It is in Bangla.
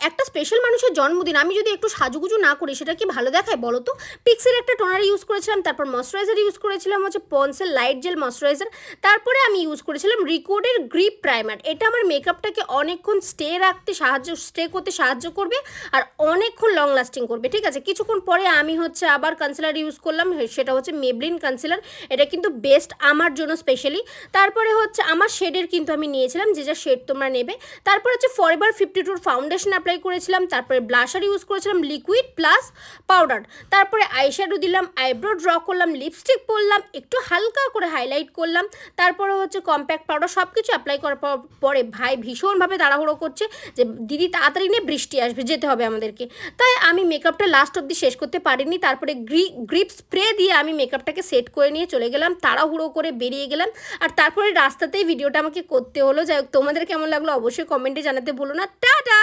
একটা স্পেশাল মানুষের জন্মদিন আমি যদি একটু সাজুগুজু না করি সেটা কি ভালো দেখায় বলো তো? পিক্সের একটা টোনার ইউজ করেছিলাম, তারপর ময়শ্চারাইজার ইউজ করেছিলাম হচ্ছে পন্সের লাইট জেল ময়শ্চারাইজার, তারপরে আমি ইউজ করেছিলাম রিকোডের গ্রিপ প্রাইমার। এটা আমার মেকআপটাকে অনেকক্ষণ স্টে করতে সাহায্য করবে আর অনেকক্ষণ লং লাস্টিং করবে, ঠিক আছে। কিছুক্ষণ পরে আমি হচ্ছে আবার কনসিলার ইউজ করলাম, সেটা হচ্ছে মেবলিন কনসিলার। এটা কিন্তু বেস্ট আমার জন্য স্পেশালি। তারপরে হচ্ছে আমার শেডের কিন্তু আমি নিয়েছিলাম, যে যা শেড তোমরা নেবে। তারপর হচ্ছে ফরএভার 52 ফাউন্ডেশন অ্যাপ্লাই করেছিলাম, তারপরে ব্লাশার ইউজ করেছিলাম লিকুইড প্লাস পাউডার, তারপরে আইশ্যাডো দিলাম, আইব্রো ড্র করলাম, লিপস্টিক পরলাম, একটু হালকা করে হাইলাইট করলাম, তারপরে হচ্ছে কম্প্যাক্ট পাউডার, সব কিছু অ্যাপ্লাই করার পরে ভাই ভীষণভাবে তাড়াহুড়ো করছে যে দিদি তাড়াতাড়ি নিয়ে বৃষ্টি আসবে, যেতে হবে আমাদেরকে। তাই আমি মেকআপটা লাস্ট অবধি শেষ করতে পারিনি। তারপরে গ্রিপ স্প্রে দিয়ে আমি মেকআপটাকে সেট করে নিয়ে চলে গেলাম, তাড়াহুড়ো করে বেরিয়ে গেলাম। আর তারপরে রাস্তাতেই ভিডিওটা আমাকে করতে হলো। যাই হোক, তোমাদের কেমন লাগলো অবশ্যই কমেন্টে জানাতে ভুলো না। টাটা।